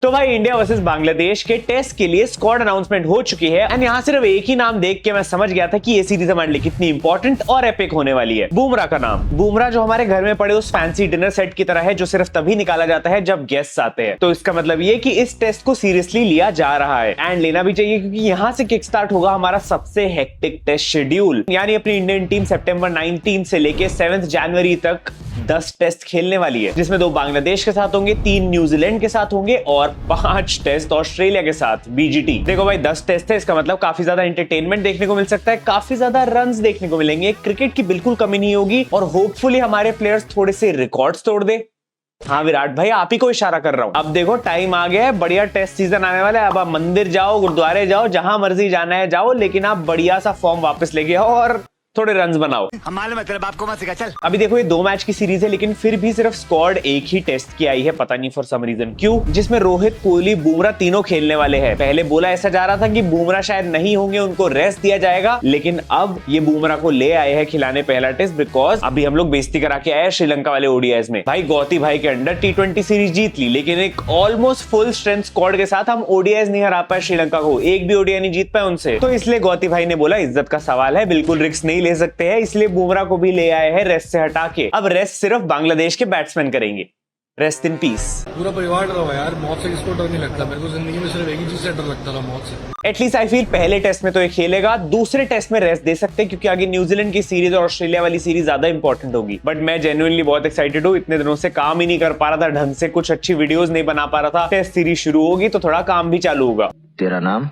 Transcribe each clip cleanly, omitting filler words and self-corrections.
तो भाई India versus Bangladesh के टेस्ट के लिए स्क्वाड अनाउंसमेंट हो चुकी है एंड यहाँ सिर्फ एक ही नाम देख के मैं समझ गया था कि ये सीरीज हमारे लिए कितनी इंपॉर्टेंट और एपिक होने वाली है। बुमराह का नाम। बुमराह जो हमारे घर में पड़े उस फैंसी डिनर सेट की तरह है जो सिर्फ तभी निकाला जाता है जब गेस्ट्स आते हैं। तो इसका मतलब ये कि इस टेस्ट को सीरियसली लिया जा रहा है एंड लेना भी चाहिए, क्योंकि यहाँ से किक स्टार्ट होगा हमारा सबसे हेक्टिक टेस्ट शेड्यूल। यानी अपनी इंडियन टीम सितंबर 19 से लेके 7 जनवरी तक 10 टेस्ट खेलने वाली है, जिसमें 2 बांग्लादेश के साथ होंगे, 3 न्यूजीलैंड के साथ होंगे और 5 टेस्ट ऑस्ट्रेलिया के साथ बीजीटी। देखो भाई 10 टेस्ट है, इसका मतलब काफी ज्यादा एंटरटेनमेंट देखने को मिल सकता है, काफी ज्यादा रन्स देखने को मिलेंगे, क्रिकेट की बिल्कुल कमी नहीं होगी और होपफुली हमारे प्लेयर्स थोड़े से रिकॉर्ड्स तोड़ दे। हाँ विराट भाई, आप ही को इशारा कर रहा हूं। अब देखो टाइम आ गया है, बढ़िया टेस्ट सीजन आने वाला है। अब आप मंदिर जाओ, गुरुद्वारे जाओ, जहां मर्जी जाना है जाओ, लेकिन आप बढ़िया सा फॉर्म वापस लेके आओ और थोड़े रन्स बनाओ। हमारे मतलब आपको मत सिखा चल। अभी देखो ये 2 मैच की सीरीज है, लेकिन फिर भी सिर्फ स्क्वाड एक ही टेस्ट की आई है, पता नहीं फॉर सम रीजन क्यों, जिसमें रोहित, कोहली, बुमराह तीनों खेलने वाले हैं। पहले बोला ऐसा जा रहा था कि बुमराह शायद नहीं होंगे, उनको रेस्ट दिया जाएगा, लेकिन अब ये बुमराह को ले आए हैं खिलाने पहला टेस्ट, बिकॉज अभी हम लोग बेइज्जती करा के आए श्रीलंका वाले ओडीआईज में। भाई गौती भाई के अंडर T20 सीरीज जीत ली, लेकिन एक ऑलमोस्ट फुल स्ट्रेंथ स्क्वाड के साथ हम ओडीआईज नहीं हरा पाए श्रीलंका को, एक भी ओडीआई नहीं जीत पाए उनसे। तो इसलिए गौती भाई ने बोला इज्जत का सवाल है, बिल्कुल रिस्क नहीं ले सकते हैं, इसलिए बुमराह को भी ले आए हैं रेस्ट से हटा के। अब रेस्ट सिर्फ बांग्लादेश के बैट्समैन करेंगे। Rest in peace. पूरा परिवार डरा हुआ यार, मौत से किसको डर नहीं लगता। मेरे को जिंदगी में सिर्फ एक ही चीज से डर लगता था, मौत से। एटलीस्ट आई फील पहले टेस्ट में तो ये खेलेगा, दूसरे टेस्ट में रेस्ट दे सकते हैं, क्योंकि आगे न्यूजीलैंड की सीरीज और ऑस्ट्रेलिया वाली सीरीज ज्यादा इंपॉर्टेंट होगी। बट मैं जेन्युइनली बहुत एक्साइटेड हूँ, इतने दिनों से काम ही नहीं कर पा रहा था ढंग से, कुछ अच्छी वीडियोस नहीं बना पा रहा था। टेस्ट सीरीज शुरू होगी तो थोड़ा काम भी चालू होगा। तेरा नाम?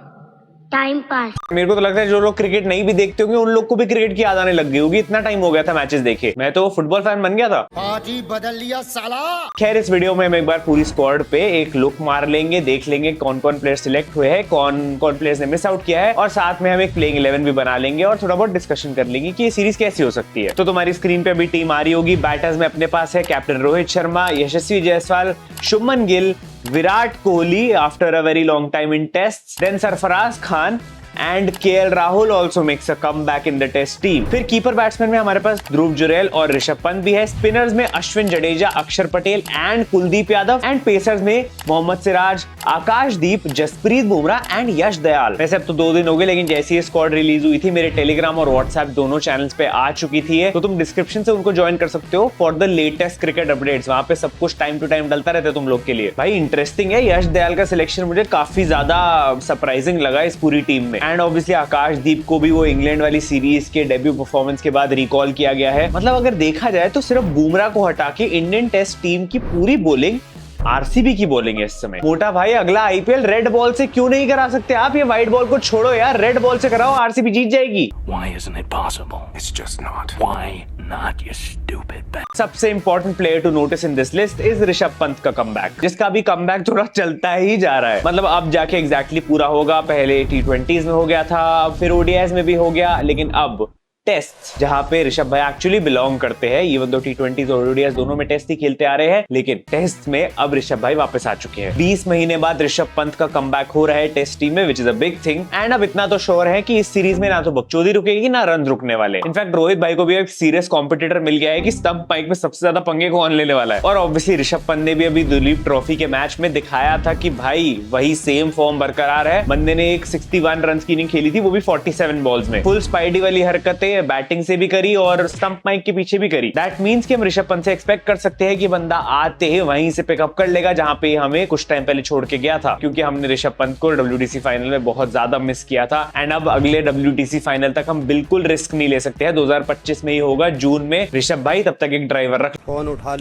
Time pass. मेरे को तो लगता है जो लोग क्रिकेट नहीं भी देखते होंगे उन लोग को भी क्रिकेट की याद आने लग गई होगी, इतना टाइम हो गया था मैचेस देखे। मैं तो फुटबॉल फैन बन गया था। पार्टी बदल लिया साला। खैर इस वीडियो में हम एक बार पूरी स्क्वाड पे एक लुक मार लेंगे, देख लेंगे कौन कौन प्लेयर सिलेक्ट हुए हैं, कौन कौन प्लेयर्स ने मिस आउट किया है, और साथ में हम एक प्लेइंग 11 भी बना लेंगे और थोड़ा बहुत डिस्कशन कर लेंगे कि ये सीरीज कैसी हो सकती है। तो तुम्हारी स्क्रीन पे अभी टीम आ रही होगी। बैटर्स में अपने पास है captain Rohit Sharma, Yashasvi Jaiswal, Shubman Gill, Virat Kohli after a very long time in test, then Sarfaraz Khan and KL Rahul also makes a comeback in the test team। फिर कीपर बैट्समैन में हमारे पास ध्रुव जुरैल और ऋषभ पंत भी है। स्पिनर्स में अश्विन जडेजा, अक्षर Patel and Kuldeep Yadav, and pacers में मोहम्मद सिराज, आकाशदीप, जसप्रीत बुमराह एंड यश दयाल। वैसे अब तो 2 दिन हो गए, लेकिन जैसे ये स्क्वाड रिलीज हुई थी मेरे टेलीग्राम और व्हाट्सएप दोनों चैनल्स पे आ चुकी थी, तो तुम डिस्क्रिप्शन से उनको ज्वाइन कर सकते हो for the latest cricket updates. वहां पे सब कुछ टाइम टू टाइम डलता रहता है तुम लोग के लिए। भाई इंटरेस्टिंग है, यश दयाल का सिलेक्शन मुझे काफी ज्यादा सरप्राइजिंग लगा इस पूरी टीम में। एंड ऑब्वियसली आकाशदीप को भी वो इंग्लैंड वाली सीरीज के डेब्यू परफॉर्मेंस के बाद रिकॉल किया गया है। मतलब अगर देखा जाए तो सिर्फ बुमराह को हटा के इंडियन टेस्ट टीम की पूरी बॉलिंग आरसीबी की बॉलिंग है इस समय। मोटा भाई अगला आईपीएल रेड बॉल से क्यों नहीं करा सकते आप? ये व्हाइट बॉल को छोड़ो यार, रेड बॉल से कराओ, आरसीबी जीत जाएगी। Why isn't it possible? It's just not. Why not, you stupid bastard? सबसे important player to notice in this list is Rishabh Pant का कमबैक, जिसका भी कमबैक थोड़ा चलता ही जा रहा है। मतलब अब जाके एग्जैक्टली पूरा होगा। पहले T20s में हो गया था, फिर ODIs में भी हो गया, लेकिन अब टेस्ट जहां पे ऋषभ भाई एक्चुअली बिलोंग करते हैं, इवन दो T20s और ODIs दोनों में टेस्ट ही खेलते आ रहे हैं, लेकिन टेस्ट में अब ऋषभ भाई वापस आ चुके हैं। 20 महीने बाद ऋषभ पंत का कमबैक हो रहा है टेस्ट टीम में, which is a big thing. And अब इतना तो श्योर है कि इस सीरीज में ना तो बकचोदी रुकेगी ना रन रुकने वाले। इनफैक्ट रोहित भाई को भी एक सीरियस कॉम्पिटिटर मिल गया है कि स्टंप माइक में सबसे ज्यादा पंगे कौन लेने वाला है। और ऑब्वियसली ऋषभ पंत ने भी अभी दुलीप ट्रॉफी के मैच में दिखाया था कि भाई वही सेम फॉर्म बरकरार है। बंदे ने एक 61 रन की इनिंग खेली थी, वो भी 47 बॉल्स में। फुल स्पाइडी वाली हरकतें बैटिंग से भी करी और स्टंप माइक के पीछे भी करी। दैट मींस कि हम ऋषभ पंत से एक्सपेक्ट कर सकते हैं कि बंदा आते ही वहीं से पिकअप कर लेगा जहां पे हमें कुछ टाइम पहले छोड़ के गया था, क्योंकि हमने ऋषभ पंत को WTC फाइनल में बहुत ज्यादा मिस किया था। एंड अब अगले WTC फाइनल तक हम बिल्कुल रिस्क नहीं ले सकते हैं। 2025 में ही होगा जून में। ऋषभ भाई तब तक एक ड्राइवर रख। फोन उठा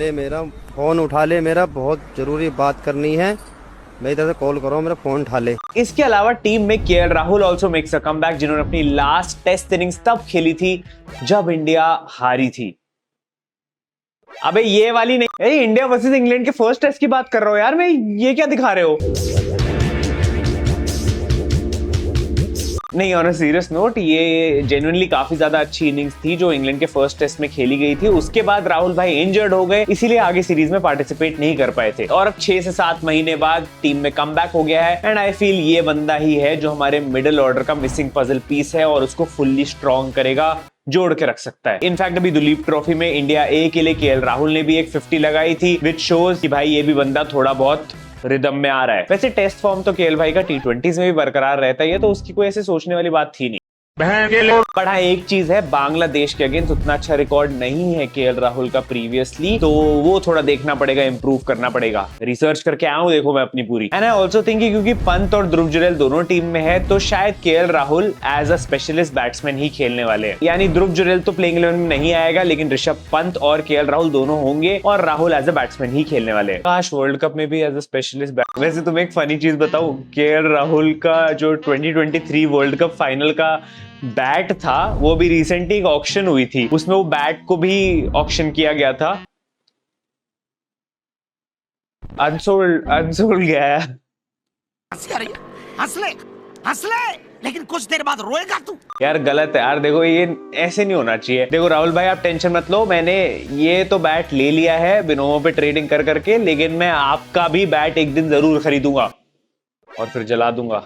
ले मेरा, बहुत जरूरी बात करनी है। मैं इधर से कॉल करो, मेरा फोन उठा ले। इसके अलावा टीम में KL Rahul also makes a comeback, जिन्होंने अपनी लास्ट टेस्ट इनिंग्स तब खेली थी जब इंडिया हारी थी। अबे ये वाली नहीं, इंडिया वर्सेस इंग्लैंड के फर्स्ट टेस्ट की बात कर रहा हूं यार मैं। ये क्या दिखा रहे हो? नहीं, ऑन अ सीरियस नोट, ये जेन्युइनली काफी ज्यादा अच्छी इनिंग्स थी जो इंग्लैंड के फर्स्ट टेस्ट में खेली गई थी। उसके बाद राहुल भाई इंजर्ड हो गए, इसीलिए आगे सीरीज में पार्टिसिपेट नहीं कर पाए थे। और अब 6 से 7 महीने बाद टीम में कमबैक हो गया है। एंड आई फील ये बंदा ही है जो हमारे मिडिल ऑर्डर का मिसिंग पजल पीस है और उसको फुल्ली स्ट्रॉन्ग करेगा, जोड़ के रख सकता है। इनफैक्ट अभी दुलीप ट्रॉफी में इंडिया ए के लिए KL राहुल ने भी एक 50 लगाई थी, विच शोज कि भाई ये भी बंदा थोड़ा बहुत रिदम में आ रहा है। वैसे टेस्ट फॉर्म तो केएल भाई का टी20s में भी बरकरार रहता है, तो उसकी कोई ऐसे सोचने वाली बात थी नहीं। बट हाँ, एक चीज है, बांग्लादेश के अगेंस्ट उतना अच्छा रिकॉर्ड नहीं है केएल राहुल का प्रीवियसली, तो वो थोड़ा देखना पड़ेगा, इंप्रूव करना पड़ेगा। रिसर्च करके आया हूं, देखो मैं अपनी पूरी। एंड आई ऑल्सो थिंक क्योंकि पंत और ध्रुव जुरेल दोनों टीम में है, तो शायद KL Rahul as a specialist batsman ही खेलने वाले हैं। यानी ध्रुव जुरेल तो प्लेइंग 11 में नहीं आएगा, लेकिन ऋषभ पंत और केएल राहुल दोनों होंगे और राहुल एज अ बैट्समैन ही खेलने वाले हैं। काश वर्ल्ड कप में भी एज अ स्पेशलिस्ट। वैसे तुम्हें एक फनी चीज बताऊं, केएल राहुल का जो 2023 वर्ल्ड कप फाइनल का बैट था, वो भी रिसेंटली एक ऑक्शन हुई थी, उसमें वो बैट को भी ऑक्शन किया गया था, अनसोल्ड गया है। हंस ले, लेकिन कुछ देर बाद रोएगा तू। यार गलत है यार, देखो ये ऐसे नहीं होना चाहिए। देखो राहुल भाई, आप टेंशन मत लो, मैंने ये तो बैट ले लिया है बिनोमो पे ट्रेडिंग कर करके, लेकिन मैं आपका भी बैट एक दिन जरूर खरीदूंगा और फिर जला दूंगा,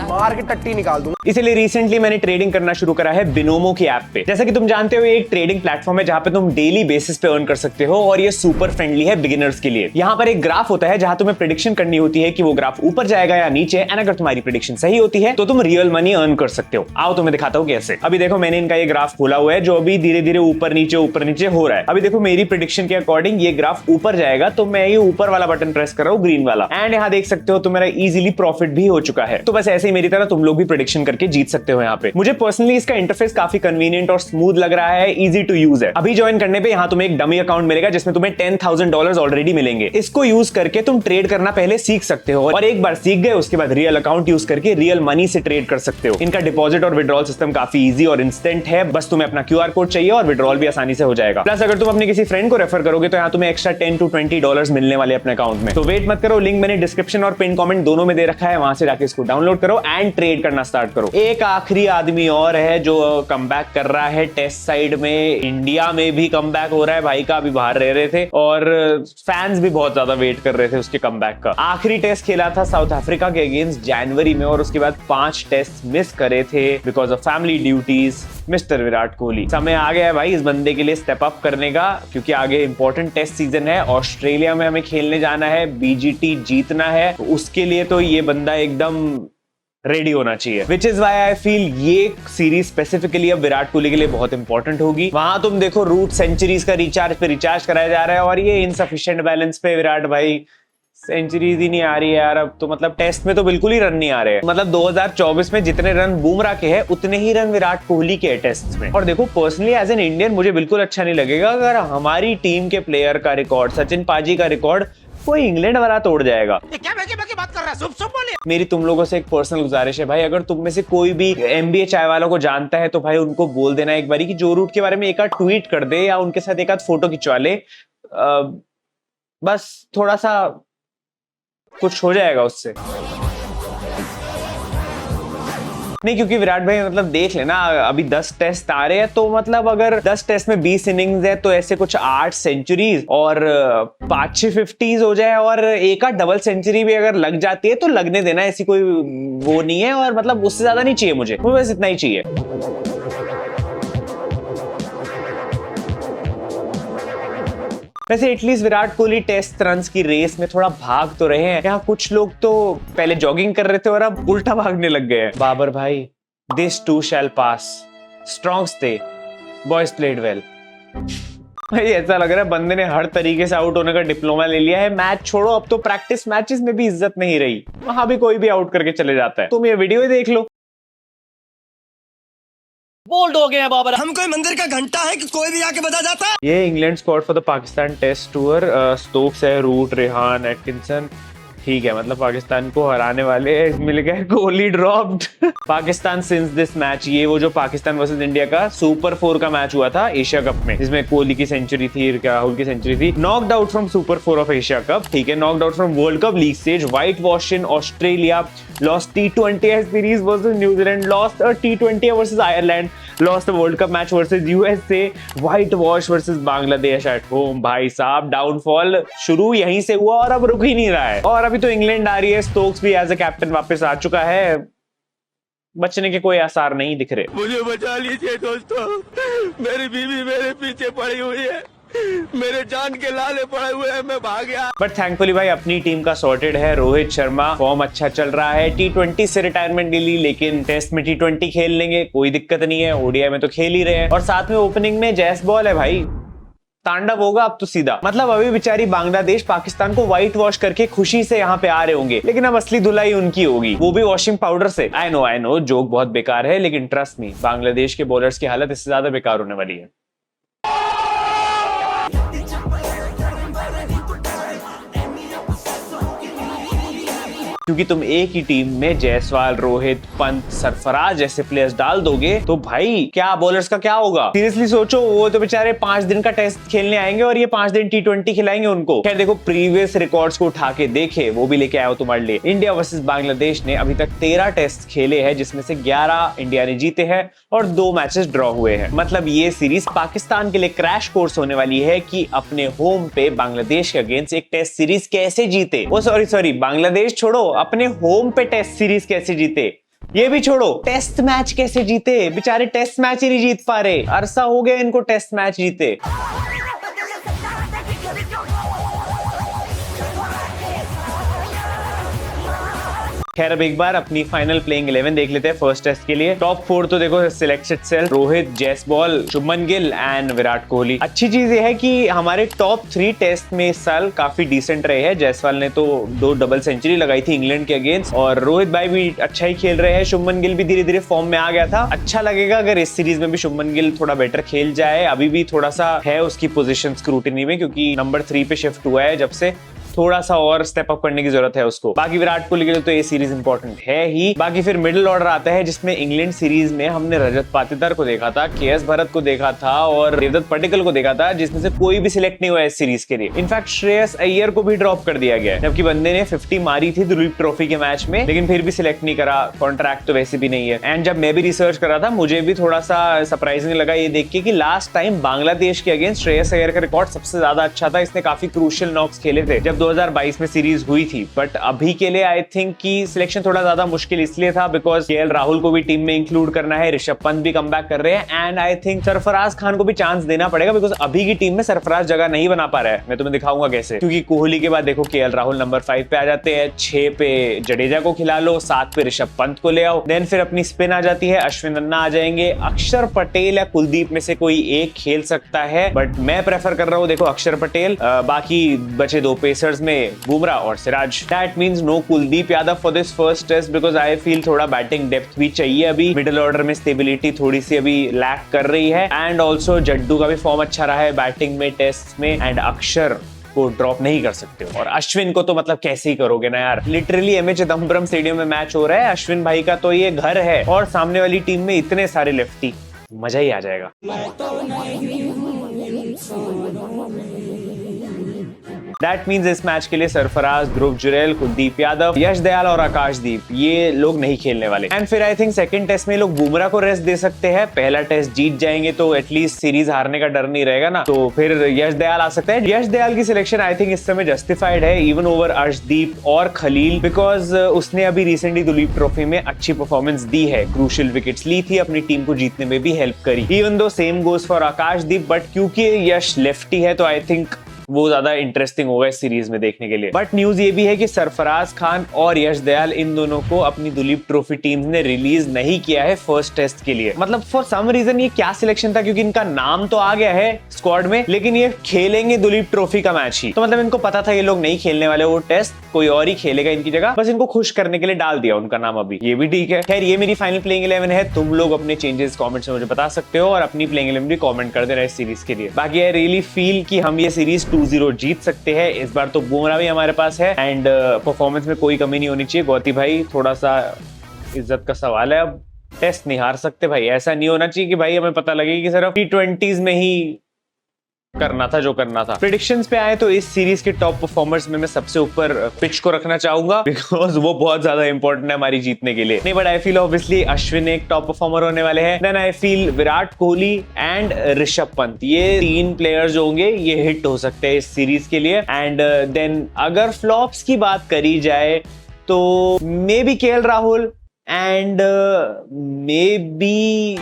मार के टट्टी निकाल दूंगा। इसलिए रिसेंटली मैंने ट्रेडिंग करना शुरू करा है बिनोमो की ऐप पे। जैसा कि तुम जानते हो, ये एक ट्रेडिंग प्लेटफॉर्म है जहां पे तुम डेली बेसिस पे अर्न कर सकते हो, और ये सुपर फ्रेंडली है बिगिनर्स के लिए। यहाँ पर एक ग्राफ होता है जहां तुम्हें प्रेडिक्शन करनी होती है कि वो ग्राफ ऊपर जाएगा या नीचे, एंड अगर तुम्हारी प्रेडिक्शन सही होती है तो तुम रियल मनी अर्न कर सकते हो। आओ तुम्हें दिखाता हूँ कैसे। अभी देखो, मैंने इनका ये ग्राफ खोला हुआ है जो अभी धीरे धीरे ऊपर नीचे हो रहा है। अभी देखो, मेरी प्रेडिक्शन के अकॉर्डिंग ये ग्राफ ऊपर जाएगा, तो मैं ये ऊपर वाला बटन प्रेस कर रहा हूँ, ग्रीन वाला, एंड यहाँ देख सकते हो तो मेरा इजीली प्रॉफिट भी हो चुका है। तो बस ऐसे ही मेरी तरह तुम लोग भी प्रेडिक्शन करके जीत सकते हो। यहाँ पे मुझे पर्सनली इसका इंटरफेस काफी कन्वीनियंट और स्मूथ लग रहा है, इजी टू यूज है। अभी ज्वाइन करने पे यहाँ तुम्हें एक डमी अकाउंट मिलेगा जिसमें तुम्हें $10,000 ऑलरेडी मिलेंगे। इसको यूज करके तुम ट्रेड करना पहले सीख सकते हो, और एक बार सीख गए उसके बाद रियल अकाउंट यूज करके रियल मनी से ट्रेड कर सकते हो। इनका डिपॉजिट और विड्रॉल सिस्टम काफी इजी और इंस्टेंट है, बस तुम्हें अपना QR कोड चाहिए और विड्रॉल भी आसानी से हो जाएगा। प्लस अगर तुम अपने किसी फ्रेंड को रेफर करोगे तो यहाँ तुम्हें एक्स्ट्रा $10 to $20 मिलने वाले अपने अकाउंट में। तो वेट मत करो, लिंक मैंने डिस्क्रिप्शन और पिन कमेंट दोनों में दे रखा है, वहां से जाके इसको डाउनलोड करो एंड ट्रेड करना स्टार्ट करो। एक आखिरी आदमी और है जो कमबैक कर रहा है टेस्ट साइड में, इंडिया में भी कमबैक हो रहा है भाई का। अभी बाहर रह रहे थे और फैंस भी बहुत ज्यादा वेट कर रहे थे उसके कमबैक का। आखिरी टेस्ट खेला था साउथ अफ्रीका के अगेंस्ट जनवरी में, और उसके बाद 5 टेस्ट मिस करे थे because of family duties. Mister Virat Kohli, समय आ गया है भाई इस बंदे के लिए स्टेप अप करने का, क्योंकि आगे इंपॉर्टेंट टेस्ट सीजन है, ऑस्ट्रेलिया में हमें खेलने जाना है, BGT जीतना है, तो उसके लिए तो ये बंदा एकदम रेडी होना चाहिए। Which is why I feel ये सीरीज स्पेसिफिकली अब विराट कोहली के लिए बहुत इंपॉर्टेंट होगी। वहां तुम देखो, रूट सेंचुरीज का रिचार्ज पे रिचार्ज कराया जा रहा है, और ये इनसफिशिएंट बैलेंस पे विराट भाई सेंचुरीज ही नहीं आ रही है यार। अब तो मतलब टेस्ट में तो बिल्कुल ही रन नहीं आ रहे हैं। मतलब 2024 में जितने रन बुमराह के हैं उतने ही रन विराट कोहली के टेस्ट में। और देखो, पर्सनली एज एन इंडियन मुझे बिल्कुल अच्छा नहीं लगेगा अगर हमारी टीम के प्लेयर का रिकॉर्ड, सचिन पाजी का रिकॉर्ड, कोई इंग्लैंड वाला तोड़ जाएगा। ये क्या बात कर रहा है? सुप बोलिए। मेरी तुम लोगों से एक पर्सनल गुजारिश है भाई, अगर तुम में से कोई भी MBA चाय वालों को जानता है तो भाई उनको बोल देना एक बारी कि जो रूट के बारे में एक आध ट्वीट कर दे या उनके साथ एक आध फोटो खिंचवा ले, बस थोड़ा सा कुछ हो जाएगा उससे। नहीं, क्योंकि विराट भाई मतलब देख लेना, अभी 10 टेस्ट आ रहे हैं, तो मतलब अगर 10 टेस्ट में 20 इनिंग्स है तो ऐसे कुछ 8 सेंचुरीज और 5-6 50s हो जाए, और एक आध डबल सेंचुरी भी अगर लग जाती है तो लगने देना, ऐसी कोई वो नहीं है। और मतलब उससे ज्यादा नहीं चाहिए मुझे बस इतना ही चाहिए। वैसे at least Virat Kohli test runs की रेस में थोड़ा भाग तो रहे हैं। यहाँ कुछ लोग तो पहले जॉगिंग कर रहे थे और अब उल्टा भागने लग गए हैं। बाबर भाई, this to shell pass, strong stay, boys played well. भाई ऐसा लग रहा है बंदे ने हर तरीके से आउट होने का डिप्लोमा ले लिया है। मैच छोड़ो, अब तो प्रैक्टिस मैचेस में भी इज्जत नहीं रही, वहां भी कोई भी आउट करके चले जाता है। तुम ये वीडियो ही देख लो। बोल्ड हो गए हैं बाबर। हम कोई मंदिर का घंटा है कि कोई भी आके बजा जाता है। ये England squad for the Pakistan test tour, Stokes है, रूट, रेहान, एटकिंसन, ठीक है, मतलब पाकिस्तान को हराने वाले मिल गए। Kohli dropped. Pakistan since this match, ये वो जो पाकिस्तान वर्सेस इंडिया का सुपर 4 का मैच हुआ था एशिया कप में, जिसमें कोहली की सेंचुरी थी, राहुल की सेंचुरी थी। Knocked out from super 4 of Asia cup, ठीक है, knocked out from world cup league stage, white wash in Australia, lost T20 series versus New Zealand, lost a T20 versus Ireland, lost the world cup match versus USA, white wash versus Bangladesh at home. भाई साहब, downfall शुरू यहीं से हुआ और अब रुक ही नहीं रहा है। और अभी तो इंग्लैंड आ रही है, स्टोक्स भी एज अ कैप्टन वापस आ चुका है, बचने के कोई आसार नहीं दिख रहे। मुझे बचा लीजिए दोस्तों, मेरी बीवी मेरे पीछे पड़ी हुई है, मेरे जान के लाले पड़े हुए हैं, मैं भाग गया। बट थैंकफुली भाई अपनी टीम का सॉर्टेड है। रोहित शर्मा फॉर्म अच्छा चल रहा है। T20 से रिटायरमेंट ले ली, लेकिन टेस्ट में T20 खेल लेंगे, कोई दिक्कत नहीं है। ओडीआई में तो खेल ही रहे हैं। और साथ में ओपनिंग में जैसबॉल है भाई, तांडव होगा अब तो सीधा। मतलब अभी बेचारी बांग्लादेश पाकिस्तान को व्हाइट वॉश करके खुशी से यहाँ पे आ रहे होंगे, लेकिन अब असली धुलाई उनकी होगी, वो भी वॉशिंग पाउडर से। आई नो जोक बहुत बेकार है, लेकिन ट्रस्ट मी, बांग्लादेश के बॉलर्स की हालत इससे ज्यादा बेकार होने वाली है। क्योंकि तुम एक ही टीम में जायसवाल, रोहित, पंत, सरफराज जैसे प्लेयर्स डाल दोगे तो भाई क्या बॉलर्स का क्या होगा। सीरियसली सोचो, वो तो बेचारे 5 दिन का टेस्ट खेलने आएंगे और ये 5 दिन T20 खिलाएंगे उनको। खैर देखो, प्रीवियस रिकॉर्ड्स को उठा के देखे, वो भी लेके आया हो तुम्हारे लिए। इंडिया वर्सेस बांग्लादेश ने अभी तक 13 टेस्ट खेले हैं, जिसमें से 11 इंडिया ने जीते हैं और 2 मैचेस ड्रॉ हुए हैं। मतलब ये सीरीज पाकिस्तान के लिए क्रैश कोर्स होने वाली है कि अपने होम पे बांग्लादेश के अगेंस्ट एक टेस्ट सीरीज कैसे जीते। ओ सॉरी, बांग्लादेश छोड़ो, अपने होम पे टेस्ट सीरीज कैसे जीते, ये भी छोड़ो, टेस्ट मैच कैसे जीते। बेचारे टेस्ट मैच ही नहीं जीत पा रहे, अरसा हो गया इनको टेस्ट मैच जीते। खैर अब एक बार अपनी फाइनल प्लेइंग 11 देख लेते हैं फर्स्ट टेस्ट के लिए। टॉप 4 तो देखो selected self, Rohit, Jaiswal, Shubman Gill and Virat Kohli. अच्छी चीज ये है कि हमारे टॉप 3 टेस्ट में इस साल काफी डिसेंट रहे हैं। जैसवाल ने तो 2 डबल सेंचुरी लगाई थी इंग्लैंड के अगेंस्ट, और रोहित भाई भी अच्छा ही खेल रहे हैं। शुभमन गिल भी धीरे धीरे फॉर्म में आ गया था। अच्छा लगेगा अगर इस सीरीज में भी शुभमन गिल थोड़ा बेटर खेल जाए। अभी भी थोड़ा सा है उसकी पोजीशन स्क्रूटिनी में, क्योंकि नंबर 3 पे शिफ्ट हुआ है, जब से थोड़ा सा और स्टेप अप करने की जरूरत है उसको। बाकी विराट कोहली के लिए तो ये सीरीज इंपॉर्टेंट है ही। बाकी फिर मिडिल ऑर्डर आता है, जिसमें इंग्लैंड सीरीज में हमने रजत पाटीदार को देखा था, KS भरत को देखा था और देवदत्त पडिक्कल को देखा था, जिसमें से कोई भी सिलेक्ट नहीं हुआ इस सीरीज के लिए। इनफैक्ट श्रेयस अय्यर को भी ड्रॉप कर दिया गया है, जबकि बंदे ने 50 मारी थी दुलीप ट्रॉफी के मैच में, लेकिन फिर भी सिलेक्ट नहीं करा। कॉन्ट्रैक्ट तो वैसे भी नहीं है। एंड जब मैं भी रिसर्च कर रहा था, मुझे भी थोड़ा सा सरप्राइजिंग लगा ये देख के कि लास्ट टाइम बांग्लादेश के अगेंस्ट श्रेयस अय्यर का रिकॉर्ड सबसे ज्यादा अच्छा था। इसने काफी क्रूशियल नॉक्स खेले थे जब 2022 में सीरीज हुई थी। बट अभी के लिए आई थिंक कि सिलेक्शन थोड़ा ज्यादा मुश्किल इसलिए था बिकॉज KL राहुल को भी टीम में इंक्लूड करना है, ऋषभ पंत भी कमबैक कर रहे हैं, and I think Sarfaraz Khan को भी चांस देना पड़ेगा बिकॉज अभी की टीम में सरफराज जगह नहीं बना पा रहा है। मैं तुम्हें दिखाऊंगा कैसे। क्योंकि कोहली के बाद देखो KL राहुल नंबर 5 पे आ जाते हैं, 6 पे जडेजा को खिला लो, 7 पे ऋषभ पंत को ले आओ, देन फिर अपनी स्पिन आ जाती है, अश्विन अन्ना आ जाएंगे, अक्षर पटेल या कुलदीप में से कोई एक खेल सकता है, बट मैं प्रेफर कर रहा हूँ देखो अक्षर पटेल। बाकी बचे 2 पेसर्स में बुमराह और Siraj. That means no Kuldeep Yadav for this first test because I feel थोड़ा बैटिंग डेप्थ भी चाहिए। अभी मिडिल ऑर्डर में स्टेबिलिटी थोड़ी सी अभी लैक कर रही है, एंड ऑल्सो जड्डू का भी फॉर्म अच्छा रहा है बैटिंग में टेस्ट में, एंड अक्षर को ड्रॉप नहीं कर सकते हो। और अश्विन को तो मतलब कैसे ही करोगे ना यार। लिटरली MH चिदम्बरम स्टेडियम में मैच हो रहा है, अश्विन भाई का तो ये घर है, और सामने वाली टीम में इतने सारे लेफ्टी, मजा ही आ जाएगा। दैट मीन्स इस मैच के लिए सरफराज, ध्रुव जुरैल, कुलदीप यादव, यश दयाल और आकाशदीप ये लोग नहीं खेलने वाले। एंड फिर आई थिंक सेकंड टेस्ट में लोग बुमराह को रेस्ट दे सकते हैं। पहला टेस्ट जीत जाएंगे तो एटलीस्ट सीरीज हारने का डर नहीं रहेगा ना, तो फिर यश दयाल आ सकता है। यश दयाल की सिलेक्शन आई थिंक इस समय जस्टिफाइड है इवन ओवर अर्शदीप और खलील, बिकॉज उसने अभी रिसेंटली दुलीप ट्रॉफी में अच्छी परफॉर्मेंस दी है, क्रूशियल विकेट्स ली थी, अपनी टीम को जीतने में भी हेल्प करी। Even though same goes for Akashdeep, but क्योंकि यश लेफ्टी है तो आई थिंक वो ज्यादा इंटरेस्टिंग होगा इस सीरीज में देखने के लिए। बट न्यूज ये भी है कि सरफराज खान और यश दयाल इन दोनों को अपनी दुलीप ट्रॉफी टीम ने रिलीज नहीं किया है फर्स्ट टेस्ट के लिए। मतलब फॉर सम रीजन ये क्या सिलेक्शन था, क्योंकि इनका नाम तो आ गया है स्क्वाड में, लेकिन ये खेलेंगे दुलीप ट्रॉफी का मैच ही, तो मतलब इनको पता था ये लोग नहीं खेलने वाले वो टेस्ट, कोई और ही खेलेगा इनकी जगह, बस इनको खुश करने के लिए डाल दिया उनका नाम अभी। ये भी ठीक है। खैर ये मेरी फाइनल प्लेइंग 11 है, तुम लोग अपने चेंजेस कमेंट्स में मुझे बता सकते हो और अपनी प्लेइंग 11 भी कमेंट कर देना इस सीरीज के लिए। बाकी आई रियली फील कि हम ये सीरीज 2-0 जीत सकते हैं इस बार। तो बुमराह भी हमारे पास है, एंड परफॉर्मेंस में कोई कमी नहीं होनी चाहिए। गौती भाई थोड़ा सा इज्जत का सवाल है, अब टेस्ट नहीं हार सकते भाई, ऐसा नहीं होना चाहिए कि भाई हमें पता लगे कि सिर्फ T20s में ही करना था जो करना था। प्रेडिक्शंस पे आए तो इस सीरीज के टॉप परफॉर्मर्स में मैं सबसे ऊपर पिच को रखना चाहूंगा, बिकॉज वो बहुत ज्यादा इंपॉर्टेंट है हमारी जीतने के लिए। नहीं but I feel obviously Ashwin एक टॉप परफॉर्मर होने वाले हैं। Then I feel Virat Kohli and Rishabh Pant, ये 3 प्लेयर्स जो होंगे ये हिट हो सकते हैं इस सीरीज के लिए। एंड देन अगर फ्लॉप्स की बात करी जाए तो may be KL Rahul and may be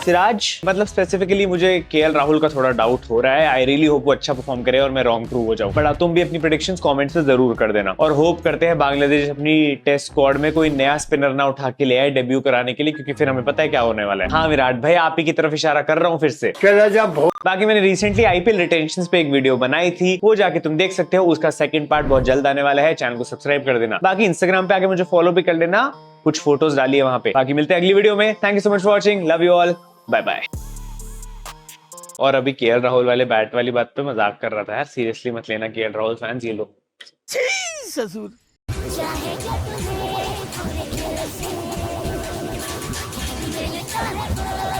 Siraj मतलब स्पेसिफिकली मुझे केएल राहुल का थोड़ा डाउट हो रहा है। आई रियली होप वो अच्छा परफॉर्म करे और मैं रॉन्ग प्रूव हो जाऊं। बट तुम भी अपनी प्रेडिक्शंस कमेंट से जरूर कर देना और होप करते हैं बांग्लादेश अपनी टेस्ट स्क्वाड में कोई नया स्पिनर ना उठा के ले आए डेब्यू कराने के लिए, क्योंकि फिर हमें पता है क्या होने वाला है। हाँ विराट भाई, आप ही की तरफ इशारा कर रहा हूँ फिर से। बाकी मैंने रिसेंटली आईपीएल रिटेंशंस पे एक वीडियो बनाई थी, वो जाके तुम देख सकते हो। उसका सेकंड पार्ट बहुत जल्द आने वाला है। चैनल को सब्सक्राइब कर देना। बाकी इंस्टाग्राम पे आके मुझे फॉलो भी कर लेना, कुछ फोटोज डालिए वहां पे। बाकी मिलते हैं अगली वीडियो में। Thank you so much for watching, love you all, bye bye. और अभी केएल राहुल वाले बैट वाली बात पे मजाक कर रहा था यार, सीरियसली मत लेना केएल राहुल फैंस ये लोग। ससुर चाहे जब तुम्हें थोड़े दिल से दिल चाहे